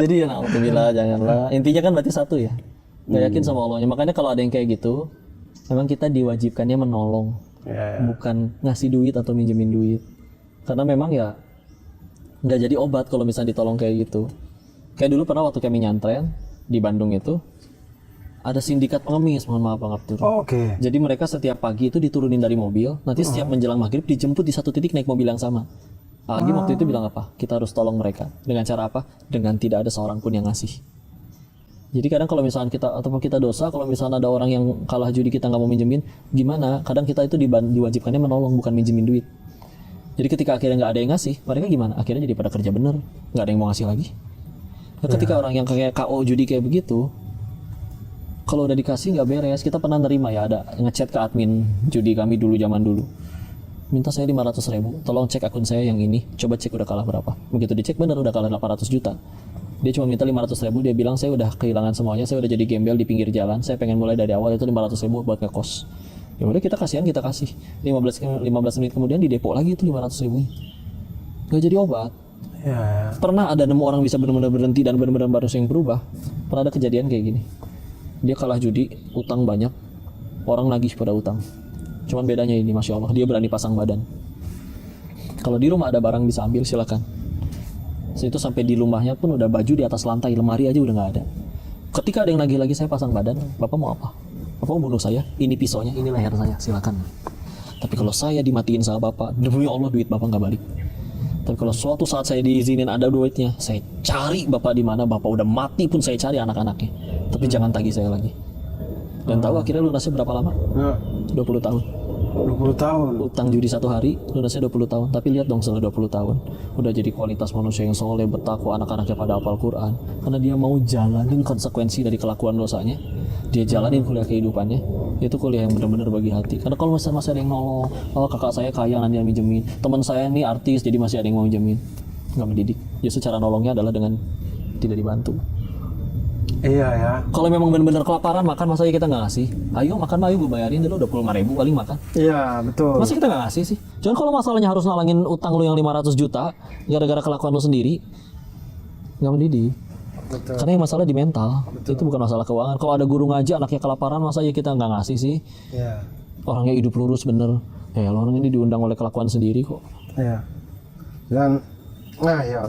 Jadi ya alhamdulillah janganlah. Intinya kan berarti satu ya. Nggak yakin sama Allahnya. Makanya kalau ada yang kayak gitu, memang kita diwajibkannya menolong, bukan ngasih duit atau minjemin duit. Karena memang ya nggak jadi obat kalau misalnya ditolong kayak gitu. Kayak dulu pernah waktu kami nyantren di Bandung itu ada sindikat pengemis, mohon maaf Bang Abdur. Oke. Jadi mereka setiap pagi itu diturunin dari mobil, nanti setiap menjelang maghrib dijemput di satu titik naik mobil yang sama. Agi waktu itu bilang apa? Kita harus tolong mereka. Dengan cara apa? Dengan tidak ada seorang pun yang ngasih. Jadi kadang kalau misalnya kita ataupun kita dosa, kalau misalnya ada orang yang kalah judi kita nggak mau minjemin, gimana? Kadang kita itu diwajibkannya menolong, bukan minjemin duit. Jadi ketika akhirnya nggak ada yang ngasih, mereka gimana? Akhirnya jadi pada kerja bener, nggak ada yang mau ngasih lagi. Nah, ketika orang yang kayak KO judi kayak begitu, kalau udah dikasih nggak beres. Kita pernah nerima ya, ada ngechat ke admin judi kami dulu zaman dulu, minta saya 500.000, tolong cek akun saya yang ini, coba cek udah kalah berapa. Begitu dicek bener udah kalah 800 juta. Dia cuma minta 500.000, dia bilang saya udah kehilangan semuanya, saya udah jadi gembel di pinggir jalan, saya pengen mulai dari awal, itu 500.000 buat ngekos. Ya udah kita kasihan, kita kasih 15 menit kemudian di depo lagi itu 500.000, nggak jadi obat. Ya. Pernah ada nemu orang bisa benar-benar berhenti dan benar-benar baru yang berubah. Pernah ada kejadian kayak gini, dia kalah judi, utang banyak, orang nagih pada utang. Cuman bedanya ini, Masya Allah, dia berani pasang badan. Kalau di rumah ada barang bisa ambil, silakan. Itu sampai di rumahnya pun udah baju di atas lantai, lemari aja udah nggak ada. Ketika ada yang nagih lagi, saya pasang badan, Bapak mau apa? Bapak mau bunuh saya? Ini pisaunya, ini leher saya, silakan. Tapi kalau saya dimatiin sama Bapak, demi Allah duit Bapak nggak balik. Tapi kalau suatu saat saya diizinin ada duitnya, saya cari Bapak di mana, Bapak udah mati pun saya cari anak-anaknya. Tapi jangan tagih saya lagi. Dan tahu akhirnya lunasnya berapa lama? 20 tahun. 20 tahun. Utang judi satu hari, lunasnya 20 tahun. Tapi lihat dong setelah 20 tahun, udah jadi kualitas manusia yang soleh, bertakwa, anak-anaknya pada hafal Quran. Karena dia mau jalanin konsekuensi dari kelakuan dosanya, dia jalanin kuliah kehidupannya. Itu kuliah yang benar-benar bagi hati. Karena kalau masih ada yang nolong, oh kakak saya kaya nanti yang minjemin, teman saya nih artis jadi masih ada yang mau minjemin, nggak mendidik. Justru cara nolongnya adalah dengan tidak dibantu. Iya ya. Kalau memang benar-benar kelaparan makan, masa kita nggak ngasih? Ayo makan, ayo gue bayarin dulu 25.000 paling makan. Iya betul. Masa kita nggak ngasih sih? Cuman kalau masalahnya harus nalangin utang lu yang 500 juta gara-gara kelakuan lu sendiri, nggak mendidik. Betul. Karena yang masalah di mental. Itu bukan masalah keuangan. Kalau ada guru ngaji anaknya kelaparan, masa ya kita nggak ngasih sih? Iya. Orangnya hidup lurus bener. Ya orang ini diundang oleh kelakuan sendiri kok. Iya. Dan nah ya